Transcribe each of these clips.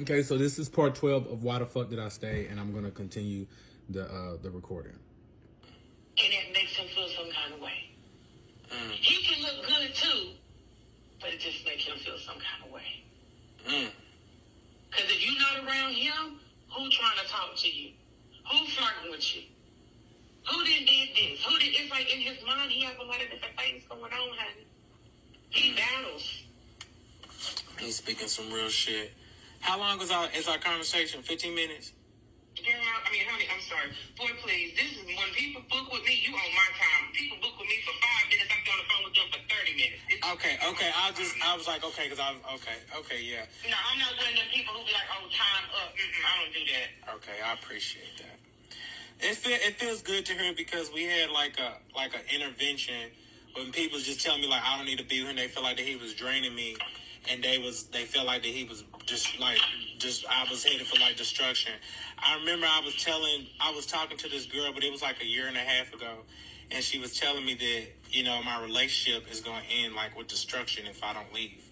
Okay, so this is part 12 of Why the Fuck Did I Stay, and I'm gonna continue the recording. And it makes him feel some kind of way. He can look good too, but it just makes him feel some kind of way. Because if you're not around him, who trying to talk to you? Who flirting with you? Who did this? It's like in his mind he has a lot of different things going on, honey. He battles. He's speaking some real shit. How long is our conversation? 15 minutes? Girl, honey, I'm sorry. Boy, please, this is when people book with me, you on my time. People book with me for 5 minutes, I'm on the phone with them for 30 minutes. Okay. I was like, okay, because yeah. No, I'm not one of them people who be like, oh, time up. I don't do that. Okay, I appreciate that. It feels good to hear because we had like a intervention when people just tell me like I don't need to be here and they feel like that he was draining me, and they felt like that he was just I was headed for like destruction. I remember I was talking to this girl, but it was like a year and a half ago, and she was telling me that, you know, my relationship is going to end like with destruction if I don't leave.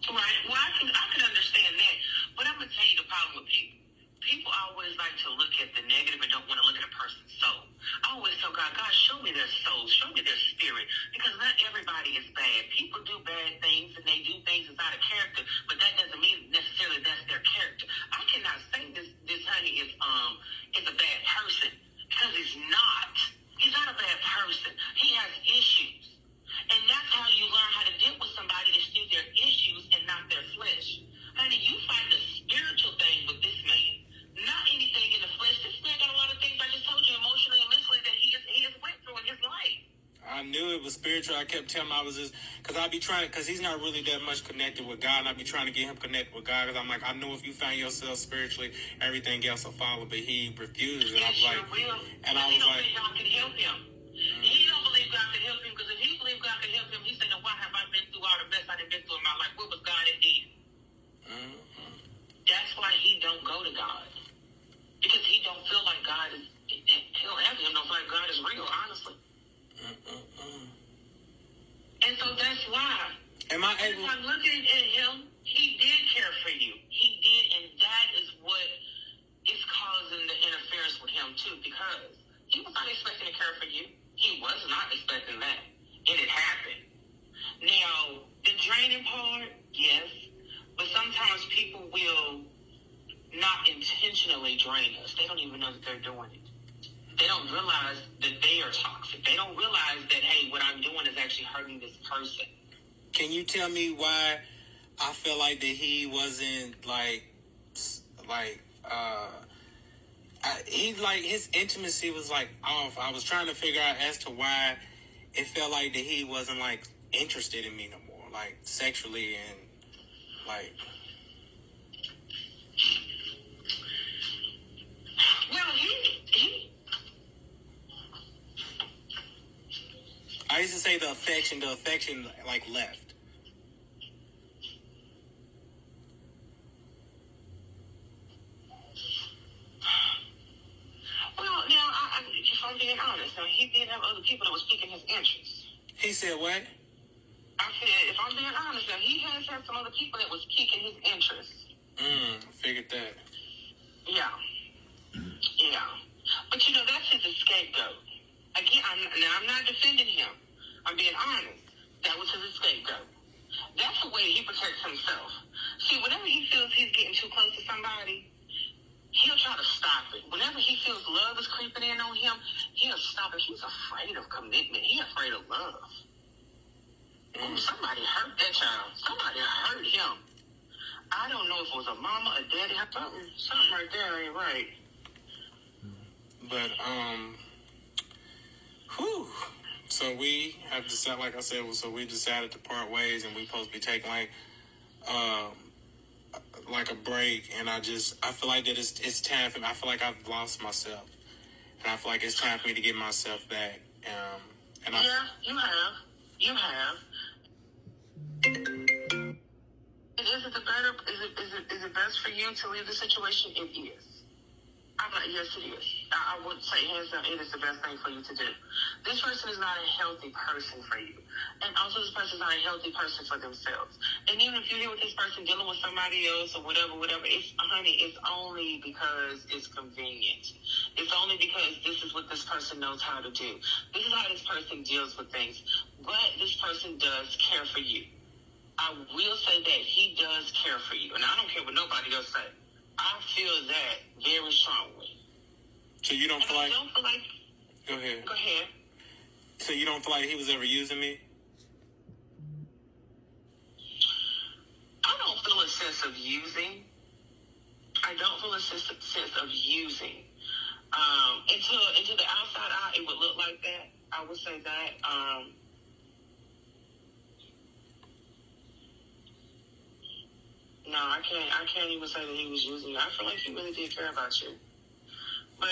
Right. Well, I can understand that, but I'm gonna tell you the problem with people. People always like to look at the negative and don't want to look at a person's soul. I always tell God, show me their soul, show me their spirit, because not everybody is bad. People do bad things and they do things inside of character, but that doesn't mean necessarily that's their character. I cannot say this honey is a bad person, because he's not. He's not a bad person. He has issues. And that's how you learn how to deal with somebody to see their issues and not their flesh. Honey, you find the spiritual thing with this man. Not anything in the flesh. This man got a lot of things I just told you emotionally and mentally that he has went through in his life. I knew it was spiritual. I kept telling him I was just, because I be trying, because he's not really that much connected with God, and I be trying to get him connected with God, because I'm like, I know if you find yourself spiritually, everything else will follow, but he refused, and I was like, and I was like, God can help him. He don't believe God can help him, because if he believed God can help him, he said, why have I been through all the best I've been through in my life? What was God in need? That's why he don't go to God. Because he don't feel like God is, he'll have him don't feel like God is real, honestly. And so that's why. Am I able? If I'm looking at him, he did care for you. He did, and that is what is causing the interference with him, too, because he was not expecting to care for you. He was not expecting that. And it happened. Now, the draining part, yes, but sometimes people will not intentionally drain us. They don't even know that they're doing it. They don't realize that they are toxic. They don't realize that, hey, what I'm doing is actually hurting this person. Can you tell me why I feel like that he wasn't his intimacy was like off. I was trying to figure out as to why it felt like that he wasn't like interested in me no more, like sexually and like. Well, I used to say the affection like left. Well, now, if I'm being honest, now he did have other people that was piquing his interest. He said what? I said, if I'm being honest, now he has had some other people that was piquing his interest. Figured that. Yeah. But that's his scapegoat. Again, I'm not defending him. I'm being honest. That was his scapegoat. That's the way he protects himself. See, whenever he feels he's getting too close to somebody, he'll try to stop it. Whenever he feels love is creeping in on him, he'll stop it. He's afraid of commitment. He's afraid of love. Somebody hurt that child. Somebody hurt him. I don't know if it was a mama, a daddy, something right there ain't right. But, so we have decided, like I said, so we decided to part ways, and we supposed to be taking like a break, and I feel like that it's time for me. I feel like I've lost myself, and I feel like it's time for me to get myself back. You have. Is it best for you to leave the situation? It is. Yes, it is. I would say hands down, it is the best thing for you to do. this person is not a healthy person for you. And also this person is not a healthy person for themselves. And even if you're here with this person dealing with somebody else or whatever, it's, honey, it's only because it's convenient. It's only because this is what this person knows how to do. This is how this person deals with things. But this person does care for you. I will say that he does care for you. And I don't care what nobody else say. I feel that very strongly. So you don't feel like... I don't feel like... Go ahead. Go ahead. So you don't feel like he was ever using me? I don't feel a sense of using. I don't feel a sense of using. Into the outside eye, it would look like that. I would say that. No, I can't even say that he was using you. I feel like he really did care about you. But,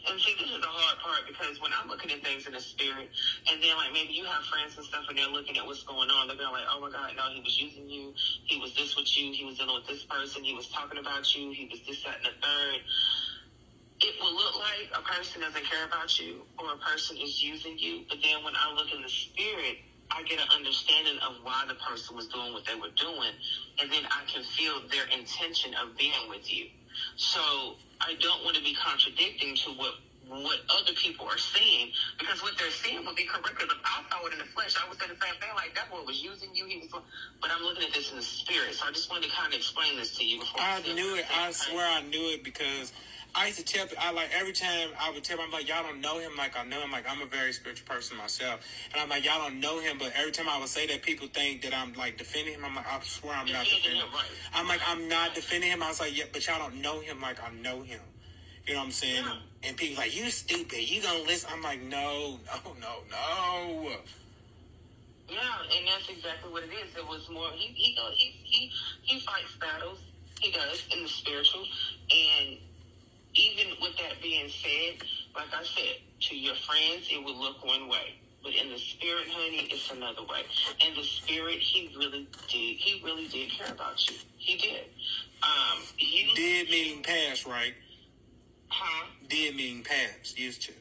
and see, this is the hard part, because when I'm looking at things in the spirit, and then, like, maybe you have friends and stuff, and they're looking at what's going on, they're going like, oh my God, no, he was using you, he was this with you, he was dealing with this person, he was talking about you, he was this, that, and the third. It will look like a person doesn't care about you, or a person is using you, but then when I look in the spirit, I get an understanding of why the person was doing what they were doing, and then I can feel their intention of being with you. So I don't want to be contradicting to what other people are saying, because what they're saying would be correct. Because if I saw it in the flesh, I would say the same thing, like, that boy was using you. But I'm looking at this in the spirit, so I just wanted to kind of explain this to you before. I knew it. I swear I knew it, because I used to tell, every time I would tell them, I'm like, y'all don't know him like I know him. Like, I'm a very spiritual person myself. And I'm like, y'all don't know him. But every time I would say that, people think that I'm, like, defending him. I'm like, I swear I'm not defending him. Right. I'm like, I'm not defending him. I was like, yeah, but y'all don't know him like I know him. You know what I'm saying? Yeah. And people like, you stupid. You gonna listen? I'm like, no. Yeah, and that's exactly what it is. It was more, he fights battles. He does, in the spiritual. And even with that being said, like I said, to your friends, it would look one way. But in the spirit, honey, it's another way. In the spirit, he really did care about you. He did. Did meaning past, right? Huh? Did meaning past, used to.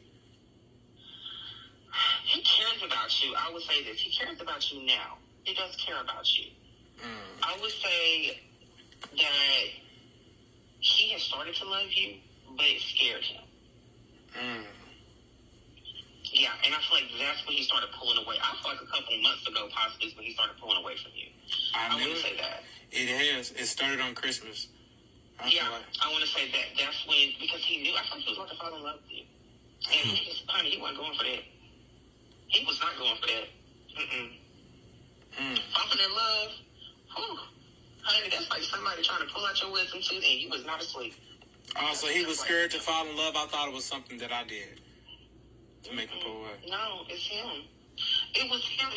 He cares about you. I would say this. He cares about you now. He does care about you. I would say that he has started to love you, but it scared him. Yeah, and I feel like that's when he started pulling away. I feel like a couple months ago, possibly, is when he started pulling away from you. I want to say that. It has. It started on Christmas. I want to say that. That's when, because he knew, I thought he was about to fall in love with you. And he wasn't going for that. He was not going for that. Falling in love, whew, honey, that's like somebody trying to pull out your wisdom tooth, and you was not asleep. So he was scared to fall in love. I thought it was something that I did to make him pull away. No, it's him. It was him.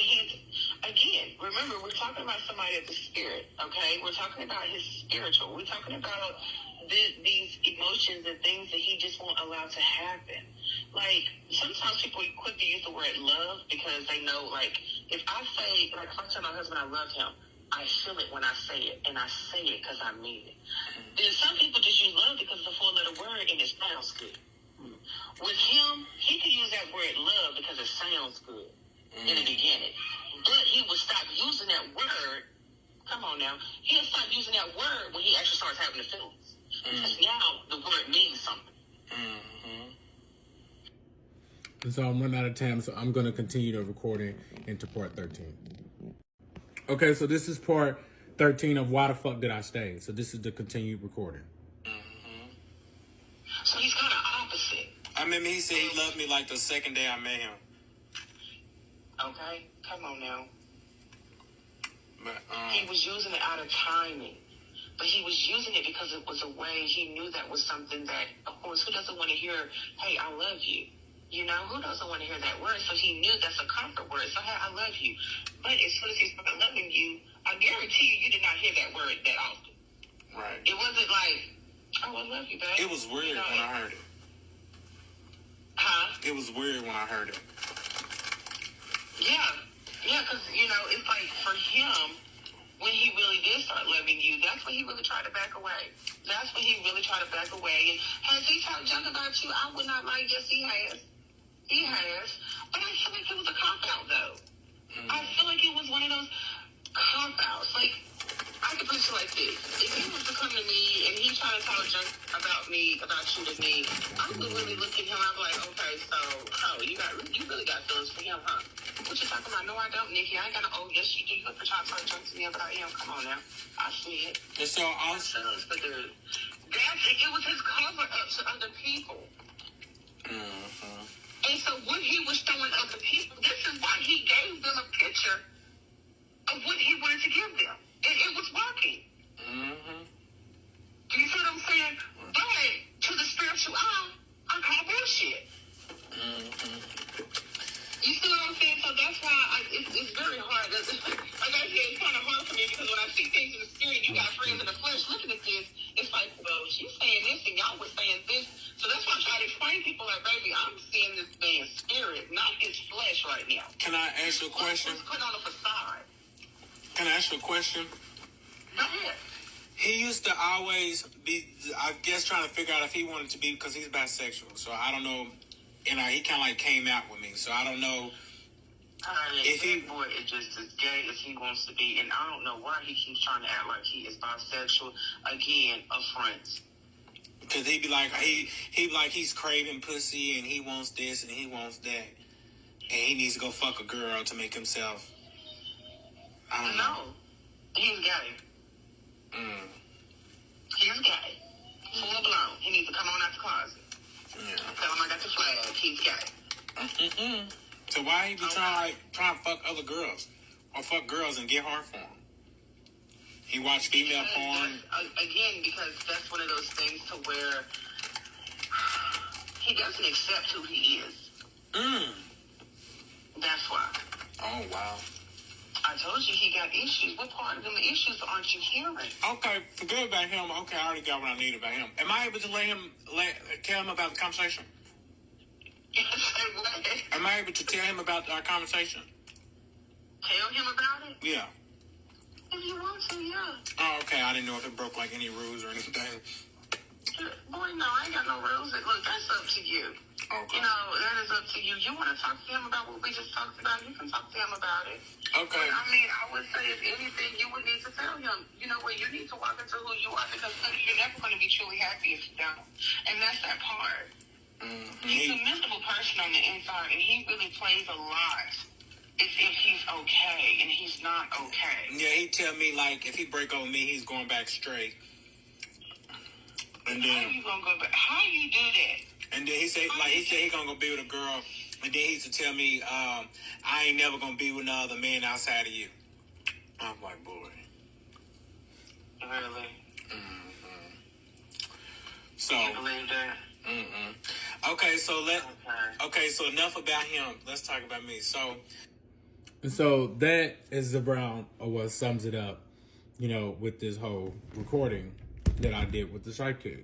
Again, remember, we're talking about somebody of the spirit, okay? We're talking about his spiritual. We're talking about these emotions and things that he just won't allow to happen. Like, sometimes people are quick to use the word love because they know, like, if I say, like, if I tell my husband I love him, I feel it when I say it, and I say it because I mean it. Then some people just use love because it's a four-letter word and it sounds good. With him, he could use that word love because it sounds good in the beginning. But he would stop using that word. Come on now. He'll stop using that word when he actually starts having the feelings. Because now the word means something. And so I'm running out of time, so I'm going to continue the recording into part 13. Okay, so this is part 13 of Why the Fuck Did I Stay? So this is the continued recording. So he's kind of opposite. I remember he said he loved me like the second day I met him. Okay, come on now. But, he was using it out of timing. But he was using it because it was a way he knew that was something that, of course, who doesn't want to hear, hey, I love you? You know, who doesn't want to hear that word? So he knew that's a comfort word. So, hey, I love you. But as soon as he started loving you, I guarantee you did not hear that word that often. Right. It wasn't like, oh, I love you, babe. It was weird when I heard it. Huh? It was weird when I heard it. Yeah, because, it's like for him, when he really did start loving you, that's when he really tried to back away. That's when he really tried to back away. And has he talked junk about you? I would not lie. Yes, he has. He has. But I feel like it was a cop-out, though. I feel like it was one of those cop-outs. Like, I could put it like this. If he was to come to me and he trying to talk junk about me, about you to me, I would really look at him. I'd be like, okay, so, you really got feelings for him, huh? What you talking about? No, I don't, Nikki. I ain't got no, oh, yes, you do. You look for trying to talk junk to me about him. Come on now. I see it. And so also, But dude, it was his cover-up to other people. And so when he was showing other people, this is why he gave them a picture of what he wanted to give them. And it was working. Do you see what I'm saying? But to the spiritual eye, I call bullshit. You see what I'm saying? So that's why it's very hard. Like I said, it's kind of hard for me because when I see things in the spirit, you got friends in the flesh looking at this, it's like, well, she's saying this and y'all was saying this. So that's why I try to explain to people like, baby, I'm seeing this man's spirit, not his flesh right now. can I ask you a question? Let's put on a facade. Can I ask you a question? Go ahead. He used to always be, I guess, trying to figure out if he wanted to be, because he's bisexual. So I don't know. He kind of like came out with me. So I don't know. If he- That boy is just as gay as he wants to be, and I don't know why he keeps trying to act like he is bisexual. Again, a front. Because he'd be like, he's craving pussy and he wants this and he wants that. And he needs to go fuck a girl to make himself. I don't know. No, he's gay. He's gay. Full blown. He needs to come on out the closet. Yeah. Tell him I got the flag. He's gay. So why he be trying to fuck other girls? Or fuck girls and get hard for him? He watch female porn. Again, because that's one of those things to where he doesn't accept who he is. That's why. Oh, wow. I told you he got issues. What part of them issues aren't you hearing? Okay, forget about him. Okay, I already got what I need about him. Am I able to tell him about the conversation? Am I able to tell him about our conversation? Tell him about it? Yeah. If you want to, yeah. Oh, okay. I didn't know if it broke like any rules or anything. Boy, no, I ain't got no rules. Look, that's up to you. Okay. You know, that is up to you. You want to talk to him about what we just talked about, you can talk to him about it. Okay. But, I mean, I would say if anything, you would need to tell him, you know what, you need to walk into who you are because you're never going to be truly happy if you don't. And that's that part. He's a miserable person on the inside, and he really plays a lot as if he's okay, and he's not okay. Yeah, he tell me, like, if he break over me, he's going back straight. And How then, you gonna go back? How you do that? and then he said he gonna go be with a girl. And then he used to tell me, I ain't never gonna be with no other man outside of you. I'm like, boy. Really? So, You believe that? okay, so enough about him. Let's talk about me. And so that is the Brown, or what sums it up, you know, with this whole recording that I did with the sidekick.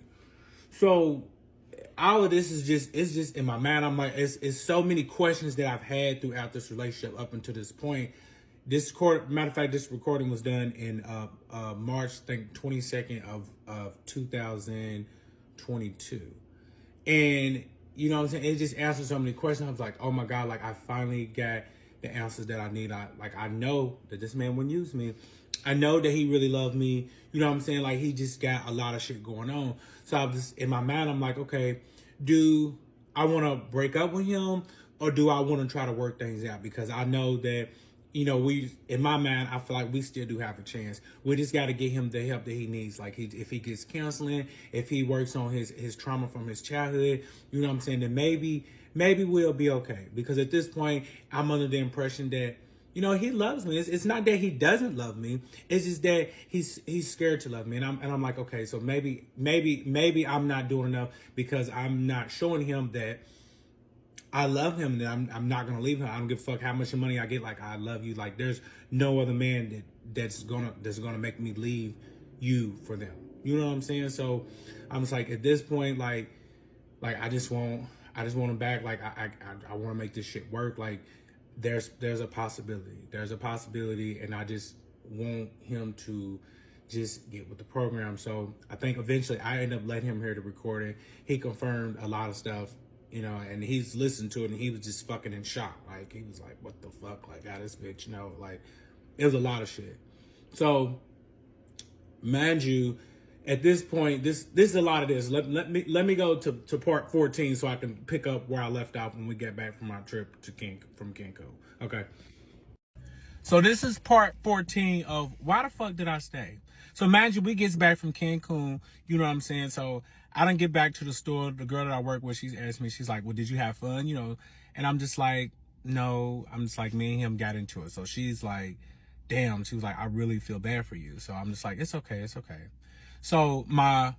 So all of this is just in my mind. I'm like, it's so many questions that I've had throughout this relationship up until this point. Matter of fact, this recording was done in March, I think 22nd of 2022. And you know what I'm saying? It just answered so many questions. I was like, oh my God, like I finally got the answers that I need. I know that this man wouldn't use me. I know that he really loved me. You know what I'm saying? Like he just got a lot of shit going on. So I was in my mind, I'm like, okay, do I want to break up with him or do I want to try to work things out? Because I know that, you know, in my mind, I feel like we still do have a chance. We just got to get him the help that he needs. Like if he gets counseling, if he works on his trauma from his childhood, you know what I'm saying? Then maybe we'll be okay. Because at this point, I'm under the impression that, you know, he loves me. It's not that he doesn't love me. It's just that he's scared to love me. And I'm like, okay, so maybe I'm not doing enough because I'm not showing him that I love him and that I'm not gonna leave him. I don't give a fuck how much money I get. Like I love you. Like there's no other man that's gonna make me leave you for them. You know what I'm saying? So I'm just like at this point, like I just want him back. Like I want to make this shit work. Like there's a possibility. There's a possibility, and I just want him to just get with the program. So I think eventually I end up letting him hear the recording. He confirmed a lot of stuff you know, and he's listened to it and he was just fucking in shock. Like, he was like, what the fuck? Like, God, this bitch, you know, like, it was a lot of shit. So, mind you, at this point, this is a lot of this. Let me go to part 14 so I can pick up where I left off when we get back from our trip to Cancun. Okay. So this is part 14 of why the fuck did I stay? So mind you, we gets back from Cancun, you know what I'm saying? So I didn't get back to the store. The girl that I work with, she's asked me, she's like, well, did you have fun? You know, and I'm just like, no. I'm just like, me and him got into it. So she's like, damn, she was like, I really feel bad for you. So I'm just like, it's okay. So my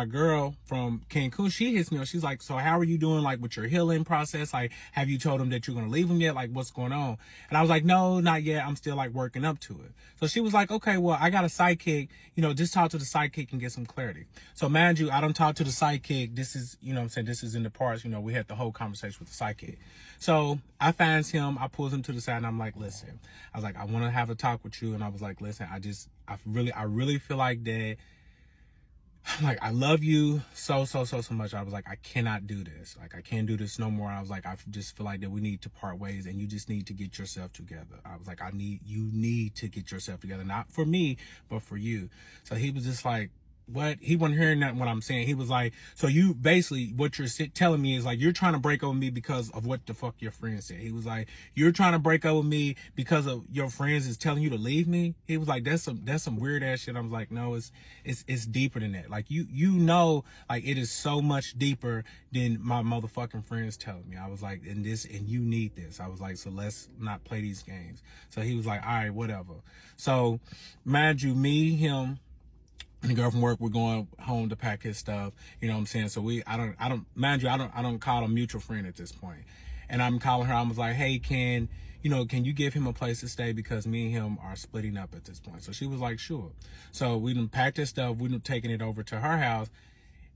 girl from Cancun, she hits me up. She's like, so how are you doing, like, with your healing process? Like, have you told him that you're going to leave him yet? Like, what's going on? And I was like, no, not yet. I'm still, like, working up to it. So she was like, okay, well, I got a sidekick. You know, just talk to the sidekick and get some clarity. So mind you, I don't talk to the sidekick. This is, you know what I'm saying? This is in the parts, you know, we had the whole conversation with the sidekick. So I finds him, I pulls him to the side and I'm like, listen, I was like, I want to have a talk with you. And I was like, listen, I really feel like that. Like, I love you so much. I was like, I cannot do this. Like, I can't do this no more. I was like, I just feel like that we need to part ways and you just need to get yourself together. I was like, you need to get yourself together. Not for me, but for you. So he was just like, what? He wasn't hearing that what I'm saying. He was like, so you basically, what you're telling me is like, you're trying to break up with me because of what the fuck your friend said. He was like, you're trying to break up with me because of your friends is telling you to leave me. He was like, that's some weird ass shit. I was like, no, it's deeper than that. Like, you know, like, it is so much deeper than my motherfucking friends telling me. I was like, and you need this. I was like, so let's not play these games. So he was like, all right, whatever. So mind you, me, him, and the girl from work, we're going home to pack his stuff. You know what I'm saying? So I don't call a mutual friend at this point. And I'm calling her. I was like, hey, can you give him a place to stay? Because me and him are splitting up at this point. So she was like, sure. So we done packed his stuff. We done taken it over to her house.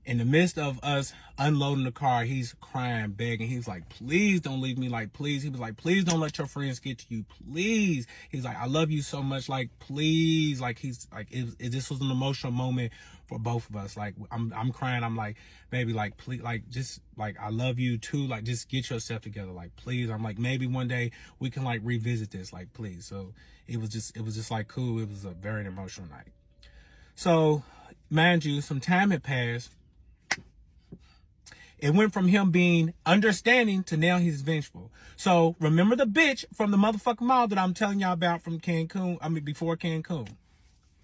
In the midst of us unloading the car, he's crying, begging. He's like, please don't leave me. Like, please. He was like, please don't let your friends get to you. Please. He's like, I love you so much. Like, please. Like, he's like, this was an emotional moment for both of us. Like, I'm crying. I'm like, baby, like, please, like, just like, I love you too. Like, just get yourself together. Like, please. I'm like, maybe one day we can like revisit this. Like, please. So it was just like cool. It was a very emotional night. So, mind you, some time had passed. It went from him being understanding to now he's vengeful. So remember the bitch from the motherfucking mall that I'm telling y'all about from Cancun, before Cancun.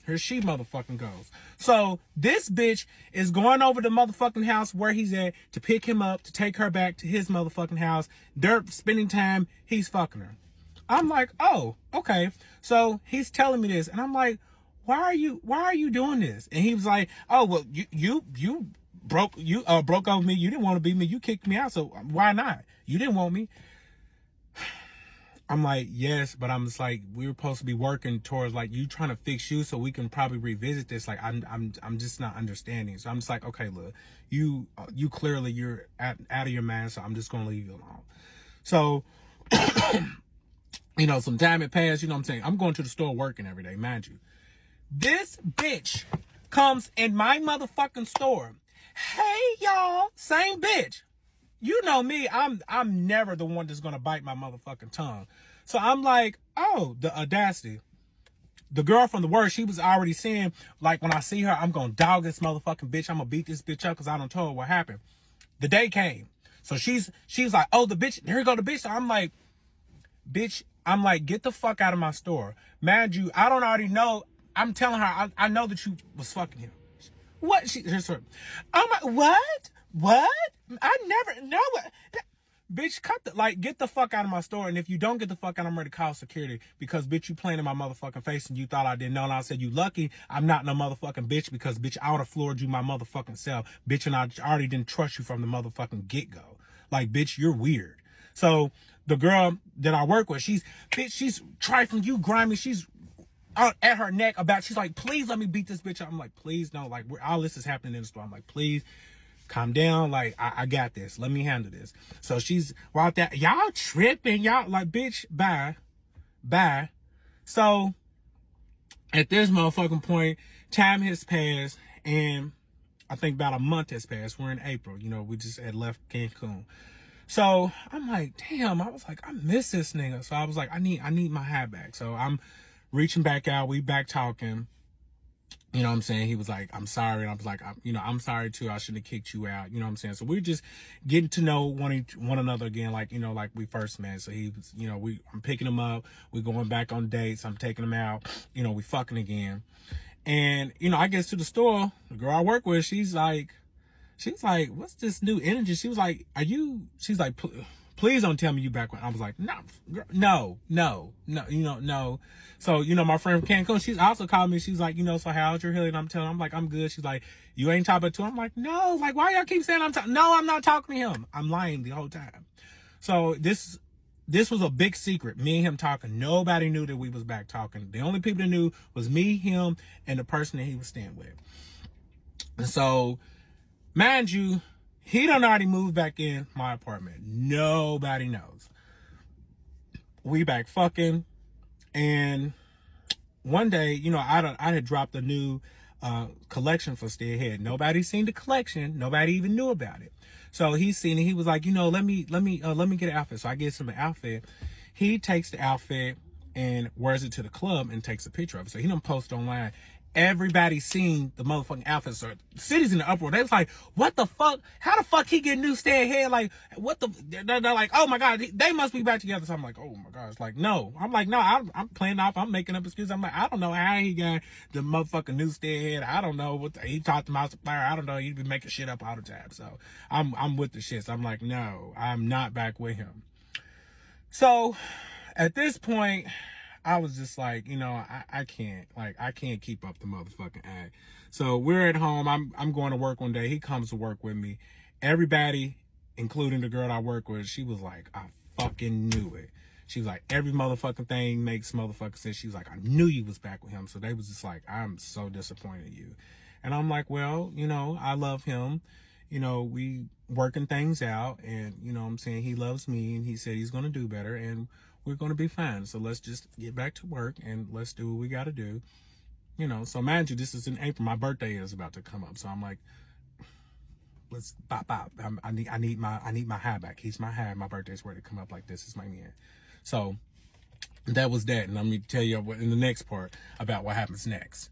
Here she motherfucking goes. So this bitch is going over to the motherfucking house where he's at to pick him up, to take her back to his motherfucking house. They're spending time, he's fucking her. I'm like, oh, okay. So he's telling me this and I'm like, why are you doing this? And he was like, oh, well, you broke up with me. You didn't want to be me. You kicked me out. So why not? You didn't want me. I'm like, yes, but I'm just like, we were supposed to be working towards like you trying to fix you so we can probably revisit this. Like, I'm just not understanding. So I'm just like, okay, look, you clearly you're out of your mind. So I'm just going to leave you alone. So, you know, some time had passed, you know what I'm saying? I'm going to the store working every day, mind you. This bitch comes in my motherfucking store. Hey, y'all, same bitch. You know me, I'm never the one that's gonna bite my motherfucking tongue. So I'm like, oh, the audacity. The girl from the work, she was already saying, like, when I see her, I'm gonna dog this motherfucking bitch. I'm gonna beat this bitch up because I don't tell her what happened. The day came. So she's like, oh, the bitch, here go the bitch. So I'm like, bitch, get the fuck out of my store. Mind you, I don't already know. I'm telling her, I know that you was fucking him. What? Here's her. I'm like, what? I never know it. Bitch, get the fuck out of my store. And if you don't get the fuck out, I'm ready to call security because, bitch, you playing in my motherfucking face and you thought I didn't know. And I said, you lucky I'm not no motherfucking bitch because, bitch, I would have floored you my motherfucking self. Bitch, and I already didn't trust you from the motherfucking get-go. Like, bitch, you're weird. So the girl that I work with, she's trifling, you grimy, she's at her neck she's like, please let me beat this bitch up. I'm like, please no, like, all this is happening in the store. I'm like, please calm down. Like, I got this. Let me handle this. So she's out there, y'all tripping, y'all like, bitch, bye. So at this motherfucking point, time has passed and I think about a month has passed. We're in April. You know, we just had left Cancun. So I'm like, damn, I was like, I miss this nigga. So I was like, I need my hat back. So I'm reaching back out. We back talking. You know what I'm saying? He was like, I'm sorry. And I was like, I'm sorry too. I shouldn't have kicked you out. You know what I'm saying? So we're just getting to know one another again, like, you know, like we first met. So he was, you know, I'm picking him up. We're going back on dates. I'm taking him out. You know, we fucking again. And, you know, I get to the store. The girl I work with, she's like, what's this new energy? She was like, she's like, please don't tell me you back when. I was like, no, you know, no. So, you know, my friend from Cancun, she's also called me. She's like, you know, so how's your healing? I'm like, I'm good. She's like, you ain't talking to him? I'm like, no, like, why y'all keep saying I'm talking? No, I'm not talking to him. I'm lying the whole time. So this was a big secret. Me and him talking. Nobody knew that we was back talking. The only people that knew was me, him, and the person that he was staying with. And so, mind you, he done already moved back in my apartment. Nobody knows. We back fucking. And one day, you know, I had dropped a new collection for Stay Ahead. Nobody seen the collection. Nobody even knew about it. So he seen it. He was like, you know, let me get an outfit. So I get him an outfit. He takes the outfit and wears it to the club and takes a picture of it. So he done post online. Everybody seen the motherfucking outfit. So the city's in the uproar. They was like, what the fuck? How the fuck he get new Stay Ahead? Like, what the? They're like, oh my God, they must be back together. So I'm like, oh my God. It's like, no. I'm like, no, I'm playing off. I'm making up excuses. I'm like, I don't know how he got the motherfucking new Stay Ahead. I don't know what he talked to my supplier. I don't know. He'd be making shit up all the time. So I'm with the shits. I'm like, no, I'm not back with him. So at this point, I was just like, you know, I can't keep up the motherfucking act. So we're at home. I'm going to work one day. He comes to work with me. Everybody, including the girl I work with, she was like, I fucking knew it. She was like, every motherfucking thing makes motherfucking sense. She was like, I knew you was back with him. So they was just like, I'm so disappointed in you. And I'm like, well, you know, I love him. You know, we working things out, and, you know what I'm saying, he loves me, and he said he's going to do better, and we're going to be fine. So let's just get back to work and let's do what we got to do. You know, so mind you, this is in April. My birthday is about to come up. So I'm like, let's bop. I need my high back. He's my high. My birthday's ready to come up like this. Is my man. So that was that. And let me tell you in the next part about what happens next.